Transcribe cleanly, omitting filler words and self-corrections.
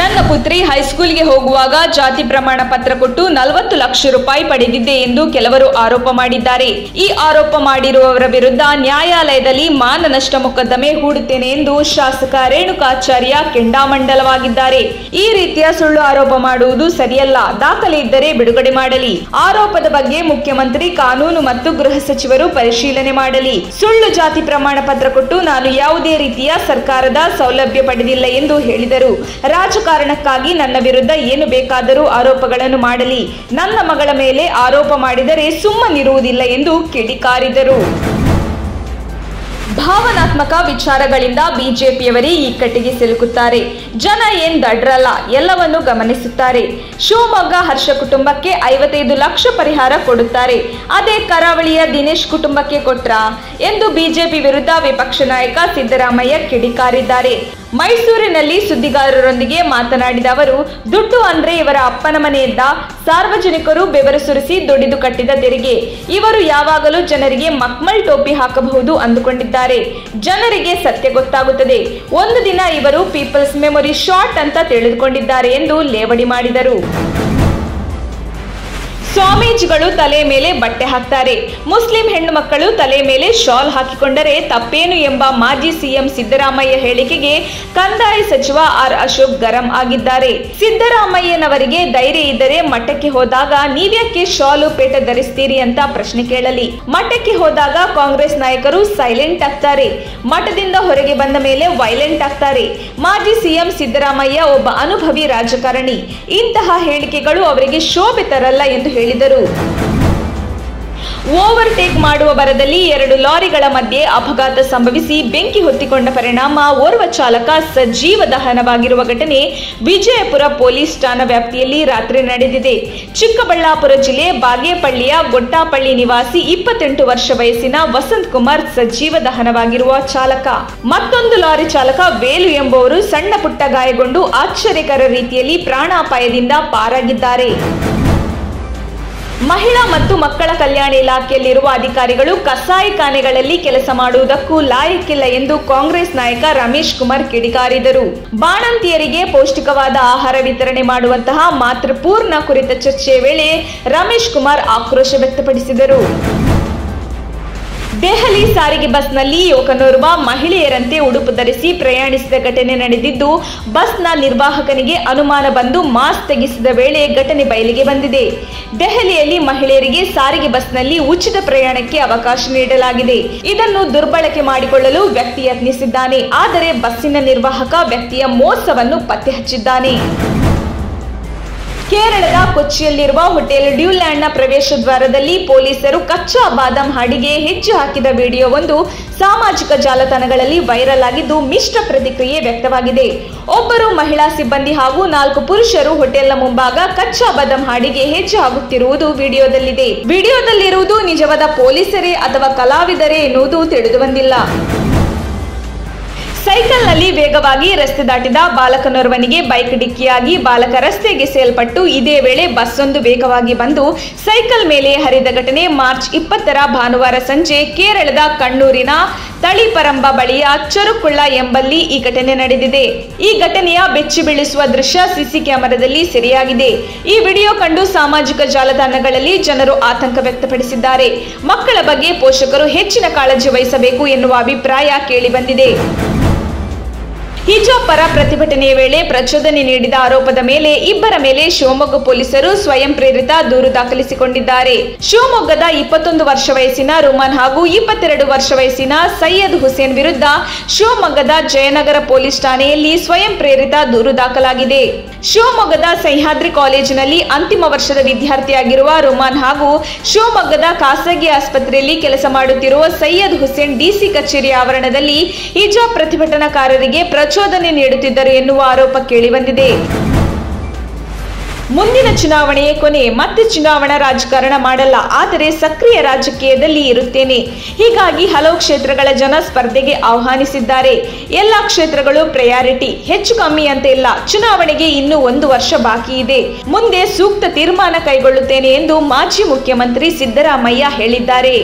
ನನ್ನ ಪುತ್ರಿ ಹೈಸ್ಕೂಲ್ಗೆ ಹೋಗುವಾಗ ಜಾತಿ ಪ್ರಮಾಣ ಪತ್ರ ಕೊಟ್ಟು 40 ಲಕ್ಷ ರೂಪಾಯಿ ಪಡೆದಿದ್ದೆ ಎಂದು ಕೆಲವರು ಆರೋಪ ಮಾಡಿದ್ದಾರೆ. ಈ ಆರೋಪ ಮಾಡಿರುವವರ ವಿರುದ್ಧ ನ್ಯಾಯಾಲಯದಲ್ಲಿ ಮಾನನಷ್ಟ ಮೊಕದ್ದಮೆ ಹೂಡುತ್ತೇನೆ ಎಂದು ಶಾಸಕ ರೇಣುಕಾಚಾರ್ಯ ಕೆಂಡಾಮಂಡಲವಾಗಿದ್ದಾರೆ. ಈ ರೀತಿಯ ಸುಳ್ಳು ಆರೋಪ ಮಾಡುವುದು ಸರಿಯಲ್ಲ. ದಾಖಲೆ ಇದ್ದರೆ ಬಿಡುಗಡೆ ಮಾಡಲಿ. ಆರೋಪದ ಬಗ್ಗೆ ಮುಖ್ಯಮಂತ್ರಿ, ಕಾನೂನು ಮತ್ತು ಗೃಹ ಸಚಿವರು ಪರಿಶೀಲನೆ ಮಾಡಲಿ. ಸುಳ್ಳು ಜಾತಿ ಪ್ರಮಾಣ ಪತ್ರ ಕೊಟ್ಟು ನಾನು ಯಾವುದೇ ರೀತಿಯ ಸರ್ಕಾರದ ಸೌಲಭ್ಯ ಪಡೆದಿಲ್ಲ ಎಂದು ಹೇಳಿದರು. ರಾಜಕಾರಣಕ್ಕಾಗಿ ನನ್ನ ವಿರುದ್ಧ ಏನು ಬೇಕಾದರೂ ಆರೋಪಗಳನ್ನು ಮಾಡಲಿ. ನನ್ನ ಮಗಳ ಮೇಲೆ ಆರೋಪ ಮಾಡಿದರೆ ಸುಮ್ಮನಿರುವುದಿಲ್ಲ ಎಂದು ಕಿಡಿಕಾರಿದರು. ಭಾವನಾತ್ಮಕ ವಿಚಾರಗಳಿಂದ ಬಿಜೆಪಿಯವರೇ ಇಕ್ಕಟ್ಟಿಗೆ ಸಿಲುಕುತ್ತಾರೆ. ಜನ ಏನ್ ದಡ್ರಲ್ಲ, ಎಲ್ಲವನ್ನು ಗಮನಿಸುತ್ತಾರೆ. ಶಿವಮೊಗ್ಗ ಹರ್ಷ ಕುಟುಂಬಕ್ಕೆ 55 ಲಕ್ಷ ಪರಿಹಾರ ಕೊಡುತ್ತಾರೆ. ಅದೇ ಕರಾವಳಿಯ ದಿನೇಶ್ ಕುಟುಂಬಕ್ಕೆ ಕೊಟ್ರಾ ಎಂದು ಬಿಜೆಪಿ ವಿರುದ್ಧ ವಿಪಕ್ಷ ನಾಯಕ ಸಿದ್ದರಾಮಯ್ಯ ಕಿಡಿಕಾರಿದ್ದಾರೆ. ಮೈಸೂರಿನಲ್ಲಿ ಸುದ್ದಿಗಾರರೊಂದಿಗೆ ಮಾತನಾಡಿದ ಅವರು, ದುಡ್ಡು ಅಂದ್ರೆ ಇವರ ಅಪ್ಪನ ಮನೆಯಿಂದ ಸಾರ್ವಜನಿಕರು ಬೆವರು ಸುರಿಸಿ ದುಡಿದು ಕಟ್ಟಿದ ತೆರಿಗೆ. ಇವರು ಯಾವಾಗಲೂ ಜನರಿಗೆ ಮಕ್ಮಲ್ ಟೋಪಿ ಹಾಕಬಹುದು ಅಂದುಕೊಂಡಿದ್ದಾರೆ. ಜನರಿಗೆ ಸತ್ಯ ಗೊತ್ತಾಗುತ್ತದೆ. ಒಂದು ದಿನ ಇವರು ಪೀಪಲ್ಸ್ ಮೆಮೊರಿ ಶಾರ್ಟ್ ಅಂತ ತಿಳಿದುಕೊಂಡಿದ್ದಾರೆ ಎಂದು ಲೇವಡಿ ಮಾಡಿದರು. ಸ್ವಾಮೀಜಿಗಳು ತಲೆ ಮೇಲೆ ಬಟ್ಟೆ ಹಾಕ್ತಾರೆ, ಮುಸ್ಲಿಂ ಹೆಣ್ಣು ಮಕ್ಕಳು ತಲೆ ಮೇಲೆ ಶಾಲ್ ಹಾಕಿಕೊಂಡರೆ ತಪ್ಪೇನು ಎಂಬ ಮಾಜಿ ಸಿಎಂ ಸಿದ್ದರಾಮಯ್ಯ ಹೇಳಿಕೆಗೆ ಕಂದಾಯ ಸಚಿವ ಆರ್ ಅಶೋಕ್ ಗರಂ ಆಗಿದ್ದಾರೆ. ಸಿದ್ದರಾಮಯ್ಯನವರಿಗೆ ಧೈರ್ಯ ಇದ್ದರೆ ಮಠಕ್ಕೆ ಹೋದಾಗ ನೀವ್ಯಾಕೆ ಶಾಲು ಪೇಟ ಧರಿಸ್ತೀರಿ ಅಂತ ಪ್ರಶ್ನೆ ಕೇಳಲಿ. ಮಠಕ್ಕೆ ಹೋದಾಗ ಕಾಂಗ್ರೆಸ್ ನಾಯಕರು ಸೈಲೆಂಟ್ ಆಗ್ತಾರೆ, ಮಠದಿಂದ ಹೊರಗೆ ಬಂದ ಮೇಲೆ ವೈಲೆಂಟ್ ಆಗ್ತಾರೆ. ಮಾಜಿ ಸಿಎಂ ಸಿದ್ದರಾಮಯ್ಯ ಒಬ್ಬ ಅನುಭವಿ ರಾಜಕಾರಣಿ. ಇಂತಹ ಹೇಳಿಕೆಗಳು ಅವರಿಗೆ ಶೋಭೆ ತರಲ್ಲ ಎಂದು ಹೇಳಿದರು. ಓವರ್ಟೇಕ್ ಮಾಡುವ ಭರದಲ್ಲಿ 2 ಲಾರಿಗಳ ಮಧ್ಯೆ ಅಪಘಾತ ಸಂಭವಿಸಿ ಬೆಂಕಿ ಹೊತ್ತಿಕೊಂಡ ಪರಿಣಾಮ ಓರ್ವ ಚಾಲಕ ಸಜೀವ ದಹನವಾಗಿರುವ ಘಟನೆ ವಿಜಯಪುರ ಪೊಲೀಸ್ ಠಾಣಾ ವ್ಯಾಪ್ತಿಯಲ್ಲಿ ರಾತ್ರಿ ನಡೆದಿದೆ. ಚಿಕ್ಕಬಳ್ಳಾಪುರ ಜಿಲ್ಲೆ ಬಾಗೇಪಳ್ಳಿಯ ಗೊಟ್ಟಾಪಳ್ಳಿ ನಿವಾಸಿ 28 ವರ್ಷ ವಯಸ್ಸಿನ ವಸಂತ್ ಕುಮಾರ್ ಸಜೀವ ದಹನವಾಗಿರುವ ಚಾಲಕ. ಮತ್ತೊಂದು ಲಾರಿ ಚಾಲಕ ವೇಲು ಎಂಬುವರು ಸಣ್ಣ ಪುಟ್ಟ ಗಾಯಗೊಂಡು ಆಶ್ಚರ್ಯಕರ ರೀತಿಯಲ್ಲಿ ಪ್ರಾಣಾಪಾಯದಿಂದ ಪಾರಾಗಿದ್ದಾರೆ. ಮಹಿಳಾ ಮತ್ತು ಮಕ್ಕಳ ಕಲ್ಯಾಣ ಇಲಾಖೆಯಲ್ಲಿರುವ ಅಧಿಕಾರಿಗಳು ಕಸಾಯಿಖಾನೆಗಳಲ್ಲಿ ಕೆಲಸ ಮಾಡುವುದಕ್ಕೂ ಲಾಯಕ್ಕಿಲ್ಲ ಎಂದು ಕಾಂಗ್ರೆಸ್ ನಾಯಕ ರಮೇಶ್ ಕುಮಾರ್ ಕಿಡಿಕಾರಿದರು. ಬಾಣಂತಿಯರಿಗೆ ಪೌಷ್ಟಿಕವಾದ ಆಹಾರ ವಿತರಣೆ ಮಾಡುವಂತಹ ಮಾತೃಪೂರ್ಣ ಕುರಿತ ಚರ್ಚೆಯ ವೇಳೆ ರಮೇಶ್ ಕುಮಾರ್ ಆಕ್ರೋಶ ವ್ಯಕ್ತಪಡಿಸಿದರು. ದೆಹಲಿ ಸಾರಿಗೆ ಬಸ್ನಲ್ಲಿ ಯುವಕನೋರ್ವ ಮಹಿಳೆಯರಂತೆ ಉಡುಪು ಧರಿಸಿ ಪ್ರಯಾಣಿಸಿದ ಘಟನೆ ನಡೆದಿದ್ದು, ಬಸ್ನ ನಿರ್ವಾಹಕನಿಗೆ ಅನುಮಾನ ಬಂದು ಮಾಸ್ಕ್ ತೆಗೆಸಿದ ವೇಳೆ ಘಟನೆ ಬಯಲಿಗೆ ಬಂದಿದೆ. ದೆಹಲಿಯಲ್ಲಿ ಮಹಿಳೆಯರಿಗೆ ಸಾರಿಗೆ ಬಸ್ನಲ್ಲಿ ಉಚಿತ ಪ್ರಯಾಣಕ್ಕೆ ಅವಕಾಶ ನೀಡಲಾಗಿದೆ. ಇದನ್ನು ದುರ್ಬಳಕೆ ಮಾಡಿಕೊಳ್ಳಲು ವ್ಯಕ್ತಿ ಯತ್ನಿಸಿದ್ದಾನೆ. ಆದರೆ ಬಸ್ಸಿನ ನಿರ್ವಾಹಕ ವ್ಯಕ್ತಿಯ ಮೋಸವನ್ನು ಪತ್ತೆ ಹಚ್ಚಿದ್ದಾನೆ. ಕೇರಳದ ಕೊಚ್ಚಿಯಲ್ಲಿರುವ ಹೋಟೆಲ್ ಡ್ಯೂಲ್ಯಾಂಡ್ನ ಪ್ರವೇಶ ದ್ವಾರದಲ್ಲಿ ಪೊಲೀಸರು ಕಚ್ಚಾ ಬಾದಾಂ ಹಾಡಿಗೆ ಹೆಜ್ಜೆ ಹಾಕಿದ ವಿಡಿಯೋವೊಂದು ಸಾಮಾಜಿಕ ಜಾಲತಾಣಗಳಲ್ಲಿ ವೈರಲ್ ಆಗಿದ್ದು ಮಿಶ್ರ ಪ್ರತಿಕ್ರಿಯೆ ವ್ಯಕ್ತವಾಗಿದೆ. ಒಬ್ಬರು ಮಹಿಳಾ ಸಿಬ್ಬಂದಿ ಹಾಗೂ 4 ಪುರುಷರು ಹೋಟೆಲ್ನ ಮುಂಭಾಗ ಕಚ್ಚಾ ಬಾದಾಂ ಹಾಡಿಗೆ ಹೆಜ್ಜೆ ಹಾಕುತ್ತಿರುವುದು ವಿಡಿಯೋದಲ್ಲಿದೆ. ವಿಡಿಯೋದಲ್ಲಿರುವುದು ನಿಜವಾದ ಪೊಲೀಸರೇ ಅಥವಾ ಕಲಾವಿದರೇ ಎನ್ನುವುದು ತಿಳಿದು ಬಂದಿಲ್ಲ. ಸೈಕಲ್ನಲ್ಲಿ ವೇಗವಾಗಿ ರಸ್ತೆ ದಾಟಿದ ಬಾಲಕನೋರ್ವನಿಗೆ ಬೈಕ್ ಡಿಕ್ಕಿಯಾಗಿ ಬಾಲಕ ರಸ್ತೆಗೆ ಸೇಲ್ಪಟ್ಟು ಇದೇ ವೇಳೆ ಬಸ್ಸೊಂದು ವೇಗವಾಗಿ ಬಂದು ಸೈಕಲ್ ಮೇಲೆ ಹರಿದ ಘಟನೆ ಮಾರ್ಚ್ 20ರ ಭಾನುವಾರ ಸಂಜೆ ಕೇರಳದ ಕಣ್ಣೂರಿನ ತಳಿಪರಂಬ ಬಳಿಯ ಚರುಕುಳ್ಳ ಎಂಬಲ್ಲಿ ಈ ಘಟನೆ ನಡೆದಿದೆ. ಈ ಘಟನೆಯ ಬೆಚ್ಚಿ ಬೀಳಿಸುವ ದೃಶ್ಯ ಸಿಸಿ ಕ್ಯಾಮೆರಾದಲ್ಲಿ ಸೆರೆಯಾಗಿದೆ. ಈ ವಿಡಿಯೋ ಕಂಡು ಸಾಮಾಜಿಕ ಜಾಲತಾಣಗಳಲ್ಲಿ ಜನರು ಆತಂಕ ವ್ಯಕ್ತಪಡಿಸಿದ್ದಾರೆ. ಮಕ್ಕಳ ಬಗ್ಗೆ ಪೋಷಕರು ಹೆಚ್ಚಿನ ಕಾಳಜಿ ವಹಿಸಬೇಕು ಎನ್ನುವ ಅಭಿಪ್ರಾಯ ಕೇಳಿಬಂದಿದೆ. ಹಿಜಾಬ್ ಪರ ಪ್ರತಿಭಟನೆಯ ವೇಳೆ ಪ್ರಚೋದನೆ ನೀಡಿದ ಆರೋಪದ ಮೇಲೆ ಇಬ್ಬರ ಮೇಲೆ ಶಿವಮೊಗ್ಗ ಪೊಲೀಸರು ಸ್ವಯಂ ಪ್ರೇರಿತ ದೂರು ದಾಖಲಿಸಿಕೊಂಡಿದ್ದಾರೆ. ಶಿವಮೊಗ್ಗದ 21 ವರ್ಷ ವಯಸ್ಸಿನ ರುಮಾನ್ ಹಾಗೂ 22 ವರ್ಷ ವಯಸ್ಸಿನ ಸೈಯದ್ ಹುಸೇನ್ ವಿರುದ್ಧ ಶಿವಮೊಗ್ಗದ ಜಯನಗರ ಪೊಲೀಸ್ ಠಾಣೆಯಲ್ಲಿ ಸ್ವಯಂ ಪ್ರೇರಿತ ದೂರು ದಾಖಲಾಗಿದೆ. ಶಿವಮೊಗ್ಗದ ಸಹ್ಯಾದ್ರಿ ಕಾಲೇಜಿನಲ್ಲಿ ಅಂತಿಮ ವರ್ಷದ ವಿದ್ಯಾರ್ಥಿಯಾಗಿರುವ ರುಮಾನ್ ಹಾಗೂ ಶಿವಮೊಗ್ಗದ ಖಾಸಗಿ ಆಸ್ಪತ್ರೆಯಲ್ಲಿ ಕೆಲಸ ಮಾಡುತ್ತಿರುವ ಸೈಯದ್ ಹುಸೇನ್ ಡಿಸಿ ಕಚೇರಿ ಆವರಣದಲ್ಲಿ ಹಿಜಾಬ್ ಪ್ರತಿಭಟನಾಕಾರರಿಗೆ ಪ್ರಚೋದನೆ ನೀಡುತ್ತಿದ್ದರು ಎನ್ನುವ ಆರೋಪ ಕೇಳಿಬಂದಿದೆ. ಮುಂದಿನ ಚುನಾವಣೆಯೇ ಕೊನೆ, ಮತ್ತೆ ಚುನಾವಣಾ ರಾಜಕಾರಣ ಮಾಡಲ್ಲ, ಆದರೆ ಸಕ್ರಿಯ ರಾಜಕೀಯದಲ್ಲಿ ಇರುತ್ತೇನೆ. ಹೀಗಾಗಿ ಹಲವು ಕ್ಷೇತ್ರಗಳ ಜನ ಸ್ಪರ್ಧೆಗೆ ಆಹ್ವಾನಿಸಿದ್ದಾರೆ. ಎಲ್ಲಾ ಕ್ಷೇತ್ರಗಳು ಪ್ರಯಾರಿಟಿ, ಹೆಚ್ಚು ಕಮ್ಮಿ ಅಂತ ಇಲ್ಲ. ಚುನಾವಣೆಗೆ ಇನ್ನೂ 1 ವರ್ಷ ಬಾಕಿ ಇದೆ. ಮುಂದೆ ಸೂಕ್ತ ತೀರ್ಮಾನ ಕೈಗೊಳ್ಳುತ್ತೇನೆ ಎಂದು ಮಾಜಿ ಮುಖ್ಯಮಂತ್ರಿ ಸಿದ್ದರಾಮಯ್ಯ ಹೇಳಿದ್ದಾರೆ.